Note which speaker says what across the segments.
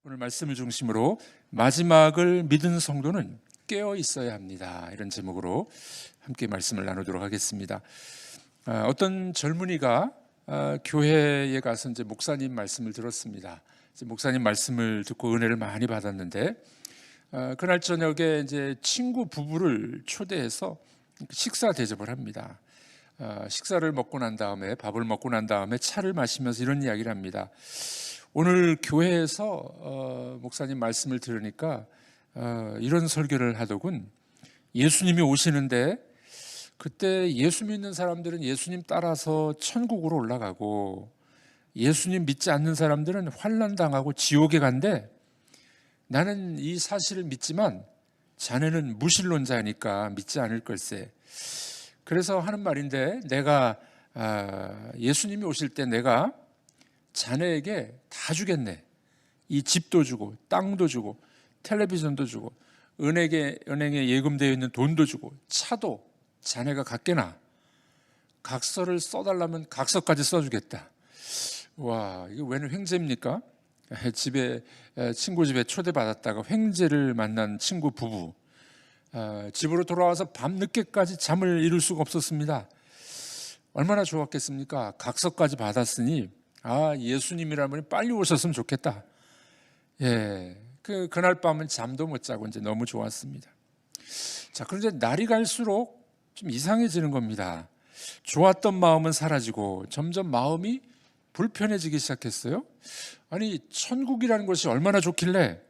Speaker 1: 오늘 말씀을 중심으로 마지막을 믿은 성도는 깨어 있어야 합니다. 이런 제목으로 함께 말씀을 나누도록 하겠습니다. 어떤 젊은이가 교회에 가서 이제 목사님 말씀을 들었습니다. 이제 목사님 말씀을 듣고 은혜를 많이 받았는데 그날 저녁에 이제 친구 부부를 초대해서 식사 대접을 합니다. 식사를 먹고 난 다음에 밥을 먹고 난 다음에 차를 마시면서 이런 이야기를 합니다. 오늘 교회에서 목사님 말씀을 들으니까 이런 설교를 하더군. 예수님이 오시는데 그때 예수 믿는 사람들은 예수님 따라서 천국으로 올라가고 예수님 믿지 않는 사람들은 환난당하고 지옥에 간대. 나는 이 사실을 믿지만 자네는 무신론자니까 믿지 않을 걸세. 그래서 하는 말인데 내가 예수님이 오실 때 내가 자네에게 다 주겠네. 이 집도 주고 땅도 주고 텔레비전도 주고 은행에 예금되어 있는 돈도 주고 차도 자네가 갖게나. 각서를 써달라면 각서까지 써주겠다. 와, 이거 웬 횡재입니까? 친구 집에 초대받았다가 횡재를 만난 친구 부부. 집으로 돌아와서 밤늦게까지 잠을 이룰 수가 없었습니다. 얼마나 좋았겠습니까? 각서까지 받았으니 예수님이라면 빨리 오셨으면 좋겠다. 그날 밤은 잠도 못 자고 이제 너무 좋았습니다. 자, 그런데 날이 갈수록 좀 이상해지는 겁니다. 좋았던 마음은 사라지고 점점 마음이 불편해지기 시작했어요. 아니, 천국이라는 것이 얼마나 좋길래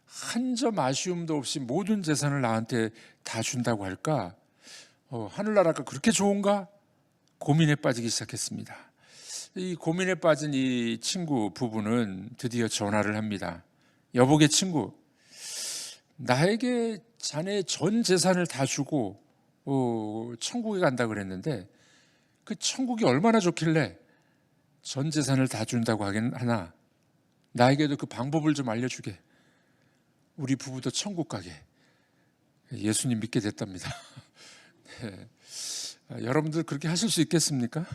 Speaker 1: 한 점 아쉬움도 없이 모든 재산을 나한테 다 준다고 할까? 하늘나라가 그렇게 좋은가? 고민에 빠지기 시작했습니다. 이 고민에 빠진 이 친구 부부는 드디어 전화를 합니다. 여보게 친구, 나에게 자네 전 재산을 다 주고 천국에 간다 그랬는데 그 천국이 얼마나 좋길래 전 재산을 다 준다고 하긴 하나 나에게도 그 방법을 좀 알려주게. 우리 부부도 천국 가게. 예수님 믿게 됐답니다. 네. 여러분들 그렇게 하실 수 있겠습니까?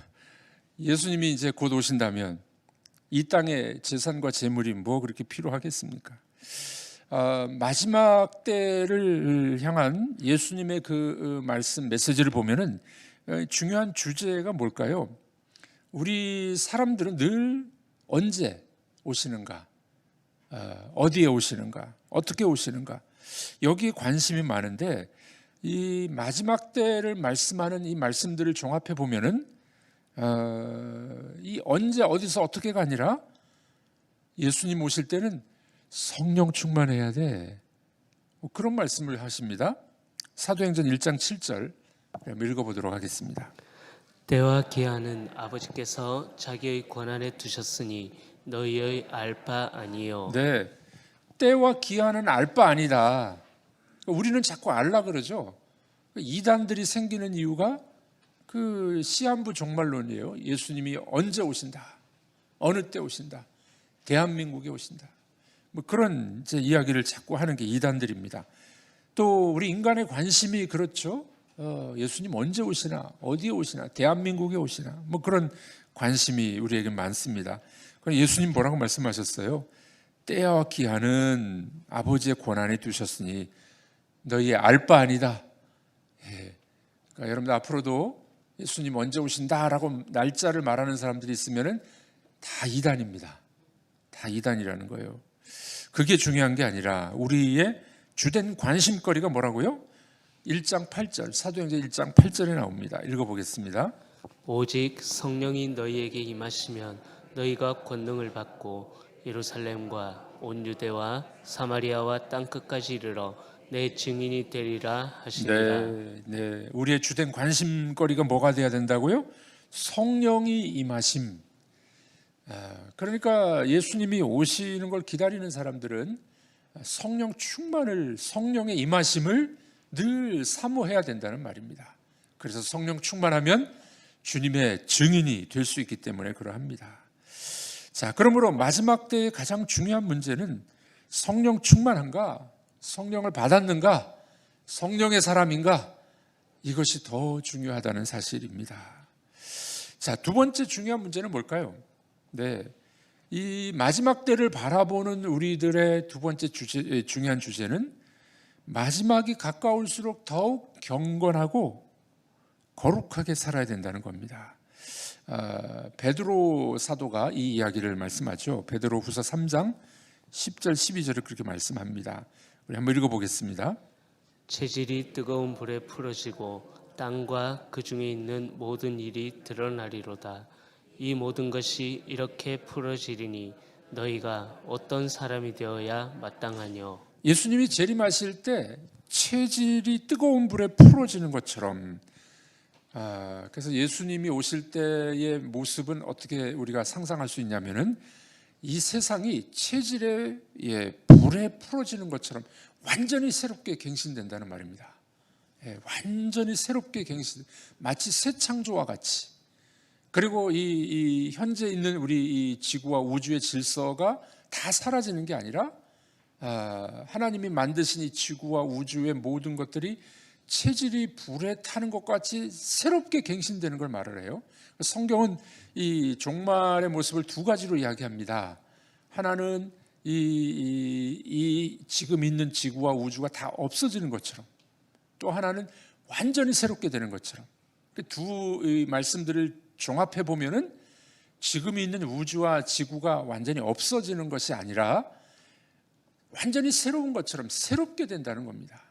Speaker 1: 예수님이 이제 곧 오신다면 이 땅의 재산과 재물이 뭐 그렇게 필요하겠습니까? 마지막 때를 향한 예수님의 그 말씀 메시지를 보면은 중요한 주제가 뭘까요? 우리 사람들은 늘 언제 오시는가? 어디에 오시는가? 어떻게 오시는가? 여기에 관심이 많은데 이 마지막 때를 말씀하는 이 말씀들을 종합해 보면은 이 언제 어디서 어떻게가 아니라 예수님 오실 때는 성령 충만해야 돼. 그런 말씀을 하십니다. 사도행전 1장 7절 읽어보도록 하겠습니다.
Speaker 2: 때와 기한은 아버지께서 자기의 권한에 두셨으니 너희의 알 바 아니요.
Speaker 1: 네, 때와 기한은 알 바 아니다. 우리는 자꾸 알라 그러죠. 이단들이 생기는 이유가 그 시한부 종말론이에요. 예수님이 언제 오신다, 어느 때 오신다, 대한민국에 오신다. 뭐 그런 이제 이야기를 자꾸 하는 게 이단들입니다. 또 우리 인간의 관심이 그렇죠. 예수님 언제 오시나, 어디에 오시나, 대한민국에 오시나, 뭐 그런 관심이 우리에게 많습니다. 예수님 뭐라고 말씀하셨어요? 때와 기한은 아버지의 권한에 두셨으니 너희의 알 바 아니다. 그러니까 여러분들 앞으로도 예수님 언제 오신다라고 날짜를 말하는 사람들이 있으면은 다 이단입니다. 다 이단이라는 거예요. 그게 중요한 게 아니라 우리의 주된 관심거리가 뭐라고요? 1장 8절, 사도행전 1장 8절에 나옵니다. 읽어보겠습니다.
Speaker 2: 오직 성령이 너희에게 임하시면 너희가 권능을 받고 예루살렘과 온 유대와 사마리아와 땅끝까지 이르러 내 증인이 되리라 하시니라.
Speaker 1: 네. 우리의 주된 관심거리가 뭐가 돼야 된다고요? 성령이 임하심. 그러니까 예수님이 오시는 걸 기다리는 사람들은 성령 충만을, 성령의 임하심을 늘 사모해야 된다는 말입니다. 그래서 성령 충만하면 주님의 증인이 될 수 있기 때문에 그러합니다. 자, 그러므로 마지막 때의 가장 중요한 문제는 성령 충만한가, 성령을 받았는가, 성령의 사람인가, 이것이 더 중요하다는 사실입니다. 자, 두 번째 중요한 문제는 뭘까요? 네, 이 마지막 때를 바라보는 우리들의 두 번째 중요한 주제는 마지막이 가까울수록 더욱 경건하고 거룩하게 살아야 된다는 겁니다. 베드로 사도가 이 이야기를 말씀하죠. 베드로후서 3장 10절 12절을 그렇게 말씀합니다. 우리 한번 읽어보겠습니다.
Speaker 2: 체질이 뜨거운 불에 풀어지고 땅과 그 중에 있는 모든 일이 드러나리로다. 이 모든 것이 이렇게 풀어지리니 너희가 어떤 사람이 되어야 마땅하뇨.
Speaker 1: 예수님이 재림하실 때 체질이 뜨거운 불에 풀어지는 것처럼, 그래서 예수님이 오실 때의 모습은 어떻게 우리가 상상할 수 있냐면은 이 세상이 체질의 불에 풀어지는 것처럼 완전히 새롭게 갱신된다는 말입니다. 완전히 새롭게 갱신, 마치 새 창조와 같이. 그리고 이 현재 있는 우리 이 지구와 우주의 질서가 다 사라지는 게 아니라 하나님이 만드신 이 지구와 우주의 모든 것들이 체질이 불에 타는 것 같이 새롭게 갱신되는 걸 말을 해요. 성경은 이 종말의 모습을 두 가지로 이야기합니다. 하나는 이 지금 있는 지구와 우주가 다 없어지는 것처럼, 또 하나는 완전히 새롭게 되는 것처럼. 두 말씀들을 종합해 보면은 지금 있는 우주와 지구가 완전히 없어지는 것이 아니라 완전히 새로운 것처럼 새롭게 된다는 겁니다.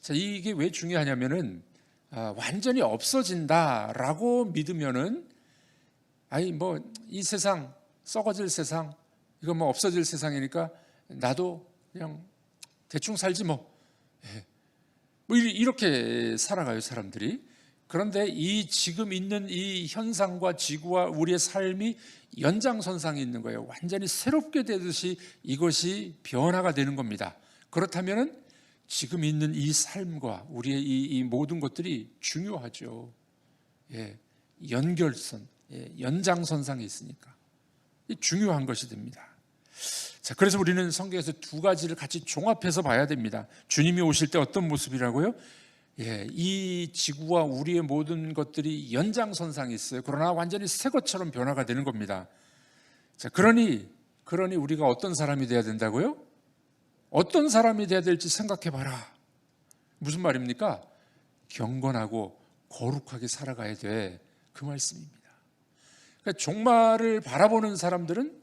Speaker 1: 자, 이게 왜 중요하냐면은 완전히 없어진다라고 믿으면은 이 세상 썩어질 세상, 이거 없어질 세상이니까 나도 그냥 대충 살지 이렇게 살아가요, 사람들이. 그런데 이 지금 있는 이 현상과 지구와 우리의 삶이 연장선상에 있는 거예요. 완전히 새롭게 되듯이 이것이 변화가 되는 겁니다. 그렇다면은 지금 있는 이 삶과 우리의 이 모든 것들이 중요하죠. 연결선, 연장선상에 있으니까 중요한 것이 됩니다. 자, 그래서 우리는 성경에서 두 가지를 같이 종합해서 봐야 됩니다. 주님이 오실 때 어떤 모습이라고요? 이 지구와 우리의 모든 것들이 연장선상에 있어요. 그러나 완전히 새 것처럼 변화가 되는 겁니다. 자, 그러니 우리가 어떤 사람이 돼야 된다고요? 어떤 사람이 돼야 될지 생각해 봐라. 무슨 말입니까? 경건하고 거룩하게 살아가야 돼. 그 말씀입니다. 그러니까 종말을 바라보는 사람들은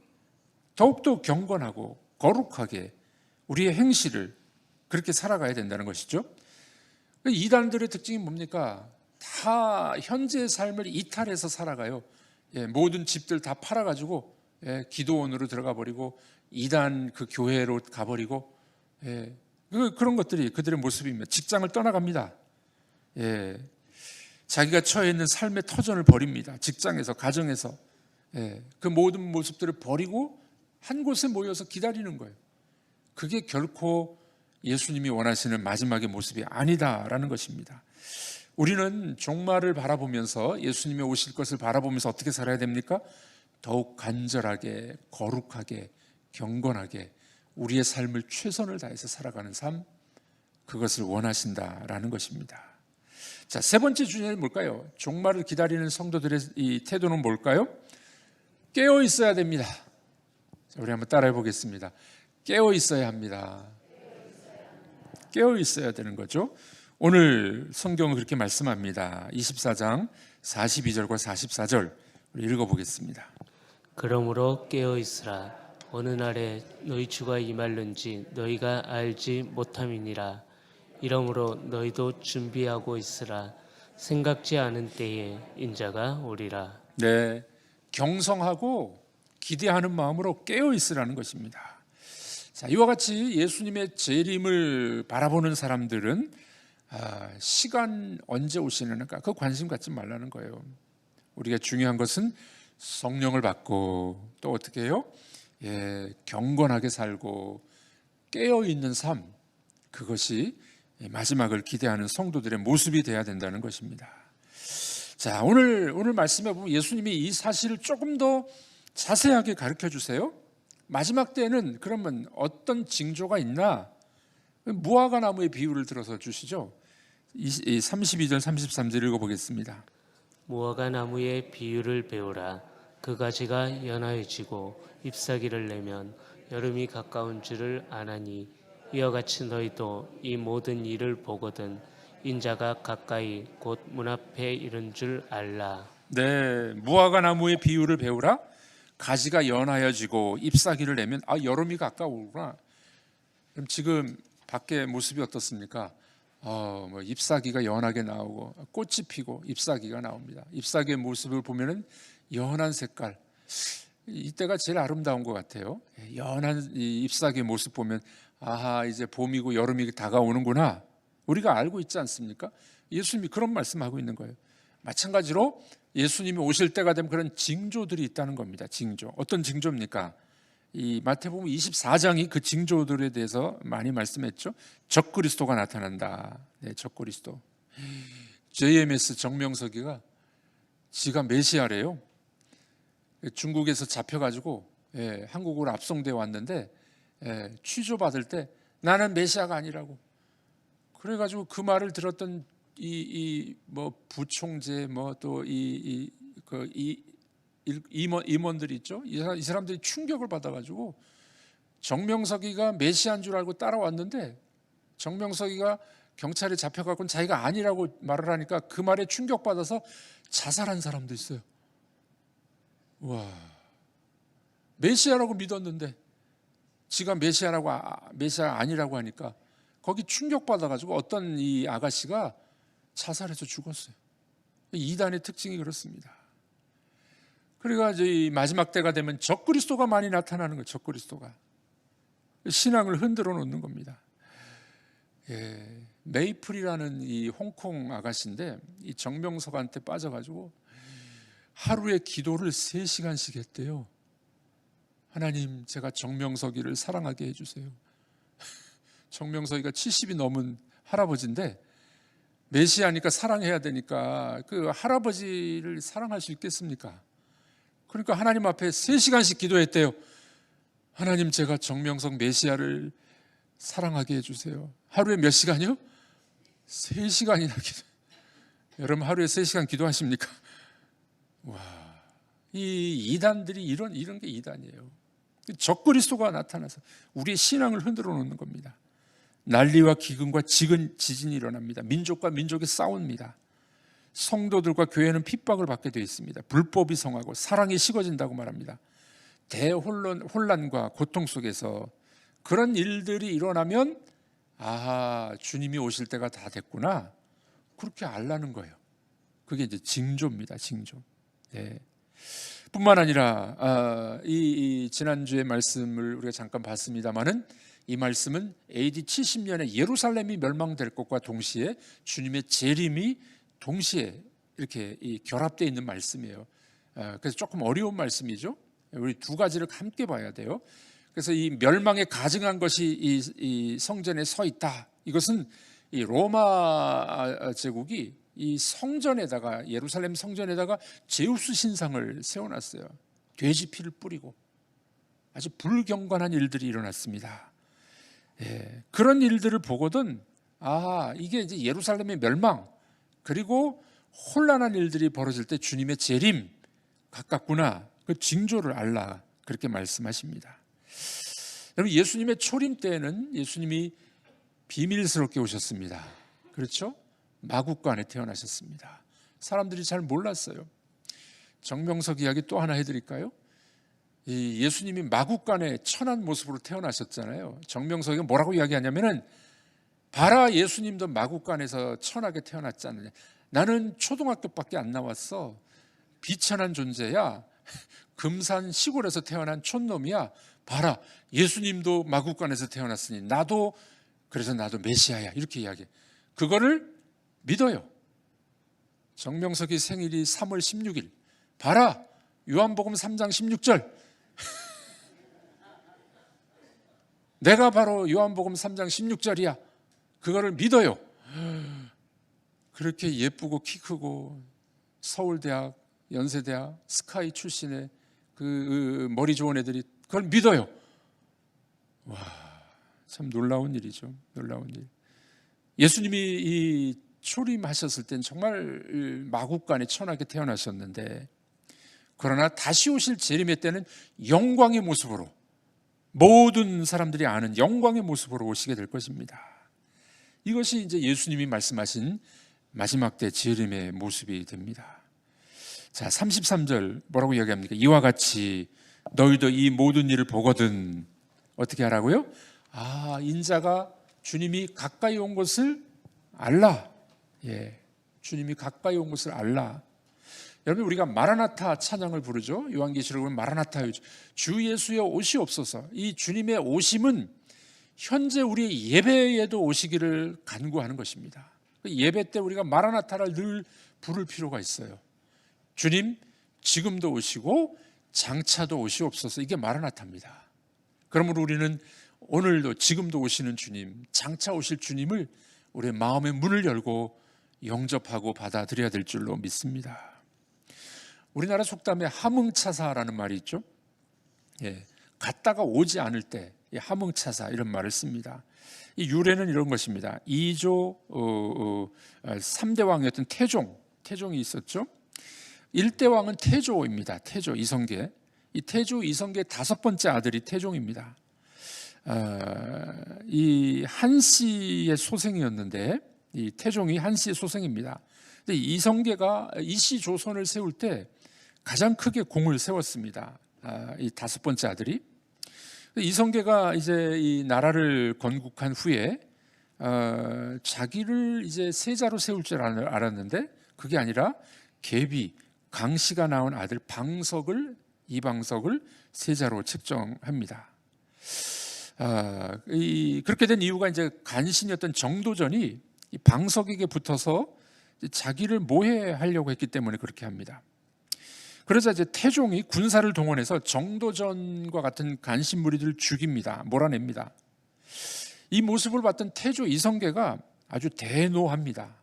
Speaker 1: 더욱더 경건하고 거룩하게 우리의 행실을 그렇게 살아가야 된다는 것이죠. 이단들의 특징이 뭡니까? 다 현재의 삶을 이탈해서 살아가요. 모든 집들 다 팔아가지고 기도원으로 들어가 버리고 이단 그 교회로 가버리고 그런 것들이 그들의 모습입니다. 직장을 떠나갑니다. 자기가 처해 있는 삶의 터전을 버립니다. 직장에서, 가정에서 그 모든 모습들을 버리고 한 곳에 모여서 기다리는 거예요. 그게 결코 예수님이 원하시는 마지막의 모습이 아니다라는 것입니다. 우리는 종말을 바라보면서 예수님이 오실 것을 바라보면서 어떻게 살아야 됩니까? 더욱 간절하게, 거룩하게, 경건하게 우리의 삶을 최선을 다해서 살아가는 삶, 그것을 원하신다라는 것입니다. 자, 세 번째 주제는 뭘까요? 종말을 기다리는 성도들의 이 태도는 뭘까요? 깨어 있어야 됩니다. 자, 우리 한번 따라해 보겠습니다. 깨어 있어야 합니다. 깨어 있어야 되는 거죠. 오늘 성경은 그렇게 말씀합니다. 24장 42절과 44절 우리 읽어보겠습니다.
Speaker 2: 그러므로 깨어 있으라. 어느 날에 너희 주가 임할는지 너희가 알지 못함이니라. 이러므로 너희도 준비하고 있으라. 생각지 않은 때에 인자가 오리라.
Speaker 1: 네, 경성하고 기대하는 마음으로 깨어 있으라는 것입니다. 자, 이와 같이 예수님의 재림을 바라보는 사람들은 시간 언제 오시는가 그 관심 갖지 말라는 거예요. 우리가 중요한 것은 성령을 받고 또 어떻게 해요? 경건하게 살고 깨어 있는 삶, 그것이 마지막을 기대하는 성도들의 모습이 돼야 된다는 것입니다. 자, 오늘 말씀해 보면 예수님이 이 사실을 조금 더 자세하게 가르쳐 주세요. 마지막 때는 그러면 어떤 징조가 있나? 무화과 나무의 비유를 들어서 주시죠. 32절 33절 읽어보겠습니다.
Speaker 2: 무화과 나무의 비유를 배우라. 그 가지가 연하여지고 잎사귀를 내면 여름이 가까운 줄을 아나니 이와 같이 너희도 이 모든 일을 보거든 인자가 가까이 곧 문 앞에 이른 줄 알라.
Speaker 1: 네, 무화과 나무의 비유를 배우라. 가지가 연하여지고 잎사귀를 내면 여름이 가까우구나. 그럼 지금 밖에 모습이 어떻습니까? 뭐 잎사귀가 연하게 나오고 꽃이 피고 잎사귀가 나옵니다. 잎사귀의 모습을 보면은 연한 색깔, 이때가 제일 아름다운 것 같아요. 연한 이 잎사귀의 모습 보면 이제 봄이고 여름이 다가오는구나, 우리가 알고 있지 않습니까? 예수님이 그런 말씀하고 있는 거예요. 마찬가지로 예수님이 오실 때가 되면 그런 징조들이 있다는 겁니다. 징조. 어떤 징조입니까? 이 마태복음 24장이 그 징조들에 대해서 많이 말씀했죠. 적그리스도가 나타난다. 네, 적그리스도. JMS 정명석이가 지가 메시아래요. 중국에서 잡혀가지고 한국으로 압송되어 왔는데 취조받을 때 나는 메시아가 아니라고. 그래가지고 그 말을 들었던 뭐 부총재 뭐 또 임원들이 있죠. 이 사람들이 충격을 받아가지고 정명석이가 메시아인 줄 알고 따라왔는데 정명석이가 경찰에 잡혀가고 자기가 아니라고 말을 하니까 그 말에 충격받아서 자살한 사람도 있어요. 와, 메시아라고 믿었는데 지가 메시아 아니라고 하니까 거기 충격받아가지고 어떤 이 아가씨가 자살해서 죽었어요. 이단의 특징이 그렇습니다. 그래가지고 이 마지막 때가 되면 적그리스도가 많이 나타나는 거예요. 적그리스도가 신앙을 흔들어 놓는 겁니다. 메이플이라는 이 홍콩 아가씨인데 이 정명석한테 빠져가지고 하루에 기도를 3시간씩 했대요. 하나님, 제가 정명석이를 사랑하게 해주세요. 정명석이가 70이 넘은 할아버지인데 메시아니까 사랑해야 되니까 그 할아버지를 사랑할 수 있겠습니까? 그러니까 하나님 앞에 3시간씩 기도했대요. 하나님, 제가 정명석 메시아를 사랑하게 해주세요. 하루에 몇 시간이요? 3시간이나 기도. 여러분 하루에 3시간 기도하십니까? 와, 이 이단들이 이런 게 이단이에요. 적그리스도가 나타나서 우리의 신앙을 흔들어 놓는 겁니다. 난리와 기근과 지진이 일어납니다. 민족과 민족이 싸웁니다. 성도들과 교회는 핍박을 받게 되어 있습니다. 불법이 성하고 사랑이 식어진다고 말합니다. 대혼란과 고통 속에서 그런 일들이 일어나면 주님이 오실 때가 다 됐구나, 그렇게 알라는 거예요. 그게 이제 징조입니다. 징조. 네. 뿐만 아니라 이 지난주에 말씀을 우리가 잠깐 봤습니다마는 이 말씀은 AD 70년에 예루살렘이 멸망될 것과 동시에 주님의 재림이 동시에 이렇게 결합되어 있는 말씀이에요. 그래서 조금 어려운 말씀이죠. 우리 두 가지를 함께 봐야 돼요. 그래서 이 멸망에 가증한 것이 이 성전에 서 있다. 이것은 이 로마 제국이 이 성전에다가, 예루살렘 성전에다가 제우스 신상을 세워놨어요. 돼지 피를 뿌리고 아주 불경건한 일들이 일어났습니다. 그런 일들을 보거든 이게 이제 예루살렘의 멸망 그리고 혼란한 일들이 벌어질 때 주님의 재림 가깝구나, 그 징조를 알라, 그렇게 말씀하십니다. 여러분, 예수님의 초림 때에는 예수님이 비밀스럽게 오셨습니다. 그렇죠? 마국간에 태어나셨습니다. 사람들이 잘 몰랐어요. 정명석 이야기 또 하나 해드릴까요? 이 예수님이 마국간에 천한 모습으로 태어나셨잖아요. 정명석이 뭐라고 이야기하냐면은 봐라, 예수님도 마국간에서 천하게 태어났지 않느냐. 나는 초등학교밖에 안 나왔어. 비천한 존재야. 금산 시골에서 태어난 촌놈이야. 봐라, 예수님도 마국간에서 태어났으니 그래서 나도 메시아야, 이렇게 이야기해. 그거를 믿어요. 정명석이 생일이 3월 16일. 봐라, 요한복음 3장 16절. 내가 바로 요한복음 3장 16절이야. 그거를 믿어요. 그렇게 예쁘고 키 크고 서울대학, 연세대학, 스카이 출신의 그 머리 좋은 애들이 그걸 믿어요. 와, 참 놀라운 일이죠. 놀라운 일. 예수님이 이 초림하셨을 땐 정말 마국간에 천하게 태어나셨는데 그러나 다시 오실 재림의 때는 영광의 모습으로, 모든 사람들이 아는 영광의 모습으로 오시게 될 것입니다. 이것이 이제 예수님이 말씀하신 마지막 때 재림의 모습이 됩니다. 자, 33절 뭐라고 이야기합니까? 이와 같이 너희도 이 모든 일을 보거든 어떻게 하라고요? 인자가 주님이 가까이 온 것을 알라. 주님이 가까이 온 것을 알라. 여러분, 우리가 마라나타 찬양을 부르죠. 요한계시록은 마라나타, 주 예수여 오시옵소서. 이 주님의 오심은 현재 우리의 예배에도 오시기를 간구하는 것입니다. 예배 때 우리가 마라나타를 늘 부를 필요가 있어요. 주님 지금도 오시고 장차도 오시옵소서. 이게 마라나타입니다. 그러므로 우리는 오늘도 지금도 오시는 주님, 장차 오실 주님을 우리의 마음의 문을 열고 영접하고 받아들여야 될 줄로 믿습니다. 우리나라 속담에 하뭉차사라는 말이 있죠. 갔다가 오지 않을 때 하뭉차사 이런 말을 씁니다. 이 유래는 이런 것입니다. 2조 3대 왕이었던 태종이 있었죠. 1대 왕은 태조입니다. 태조 이성계. 이 태조 이성계의 5번째 아들이 태종입니다. 이 한씨의 소생이었는데, 이 태종이 한씨의 소생입니다. 근데 이성계가 이씨 조선을 세울 때 가장 크게 공을 세웠습니다. 이 5번째 아들이. 이성계가 이제 이 나라를 건국한 후에 자기를 이제 세자로 세울 줄 알았는데 그게 아니라 계비 강씨가 낳은 아들 이방석을 세자로 책정합니다. 그렇게 된 이유가 이제 간신이었던 정도전이 이 방석에게 붙어서 자기를 모해하려고 했기 때문에 그렇게 합니다. 그러자 이제 태종이 군사를 동원해서 정도전과 같은 간신 무리들을 죽입니다. 몰아냅니다. 이 모습을 봤던 태조 이성계가 아주 대노합니다.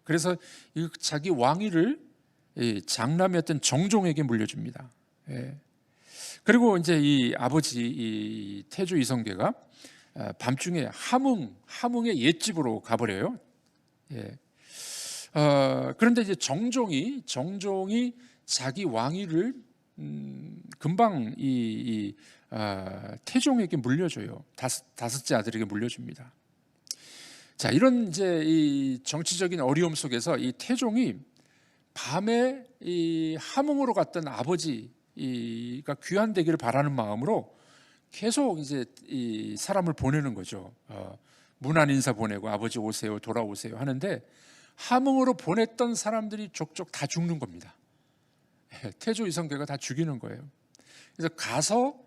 Speaker 1: 그래서 자기 왕위를 장남이었던 정종에게 물려줍니다. 그리고 이제 이 아버지 이 태조 이성계가 밤중에 함흥의 옛집으로 가버려요. 그런데 이제 정종이 자기 왕위를 금방 태종에게 물려줘요. 다섯째 아들에게 물려줍니다. 자, 이런 이제 이 정치적인 어려움 속에서 이 태종이 밤에 이 함흥으로 갔던 아버지가 귀환되기를 바라는 마음으로 계속 이제 이 사람을 보내는 거죠. 문안 인사 보내고 아버지 오세요, 돌아오세요 하는데 함흥으로 보냈던 사람들이 족족 다 죽는 겁니다. 태조 이성계가 다 죽이는 거예요. 그래서 가서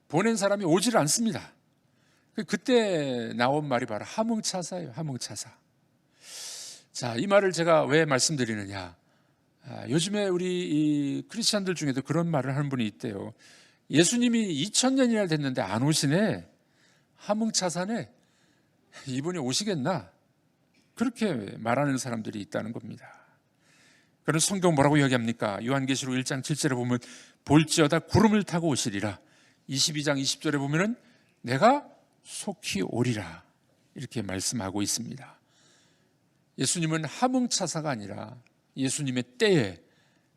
Speaker 1: 보낸 사람이 오지를 않습니다. 그때 나온 말이 바로 하뭉차사예요. 하뭉차사. 자, 이 말을 제가 왜 말씀드리느냐? 요즘에 우리 이 크리스천들 중에도 그런 말을 하는 분이 있대요. 예수님이 2000년이나 됐는데 안 오시네. 하뭉차사네. 이분이 오시겠나? 그렇게 말하는 사람들이 있다는 겁니다. 그런 성경 뭐라고 이야기합니까? 요한계시록 1장 7절에 보면 볼지어다 구름을 타고 오시리라. 22장 20절에 보면은 내가 속히 오리라. 이렇게 말씀하고 있습니다. 예수님은 하뭉차사가 아니라 예수님의 때에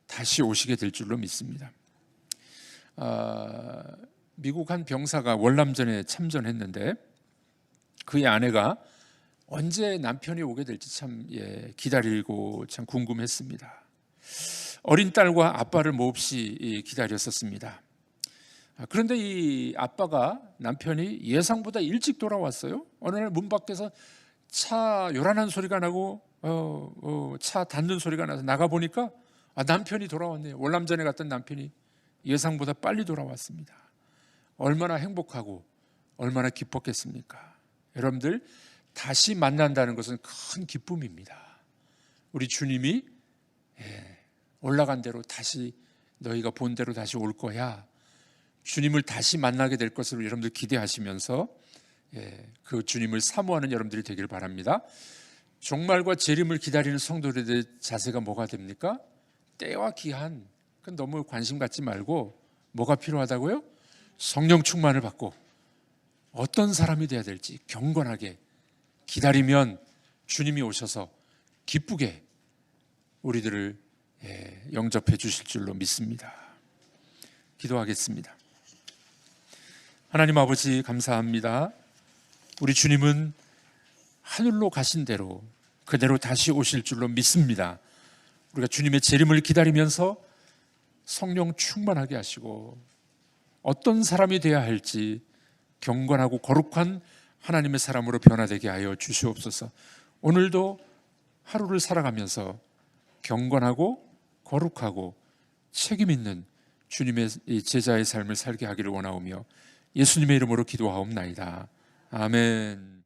Speaker 1: 다시 오시게 될 줄로 믿습니다. 미국 한 병사가 월남전에 참전했는데 그의 아내가 언제 남편이 오게 될지 참 기다리고 참 궁금했습니다. 어린 딸과 아빠를 몹시 기다렸었습니다. 그런데 이 아빠가 남편이 예상보다 일찍 돌아왔어요. 어느 날 문 밖에서 차 요란한 소리가 나고 차 닫는 소리가 나서 나가보니까 남편이 돌아왔네요. 월남전에 갔던 남편이 예상보다 빨리 돌아왔습니다. 얼마나 행복하고 얼마나 기뻤겠습니까? 여러분들 다시 만난다는 것은 큰 기쁨입니다. 우리 주님이 올라간 대로 다시 너희가 본 대로 다시 올 거야. 주님을 다시 만나게 될 것을 여러분들 기대하시면서 그 주님을 사모하는 여러분들이 되기를 바랍니다. 종말과 재림을 기다리는 성도들의 자세가 뭐가 됩니까? 때와 기한, 그건 너무 관심 갖지 말고 뭐가 필요하다고요? 성령 충만을 받고 어떤 사람이 돼야 될지 경건하게 기다리면 주님이 오셔서 기쁘게 우리들을 영접해 주실 줄로 믿습니다. 기도하겠습니다. 하나님 아버지 감사합니다. 우리 주님은 하늘로 가신 대로 그대로 다시 오실 줄로 믿습니다. 우리가 주님의 재림을 기다리면서 성령 충만하게 하시고 어떤 사람이 되어야 할지 경건하고 거룩한 하나님의 사람으로 변화되게 하여 주시옵소서. 오늘도 하루를 살아가면서 경건하고 거룩하고 책임 있는 주님의 제자의 삶을 살게 하기를 원하오며 예수님의 이름으로 기도하옵나이다. 아멘.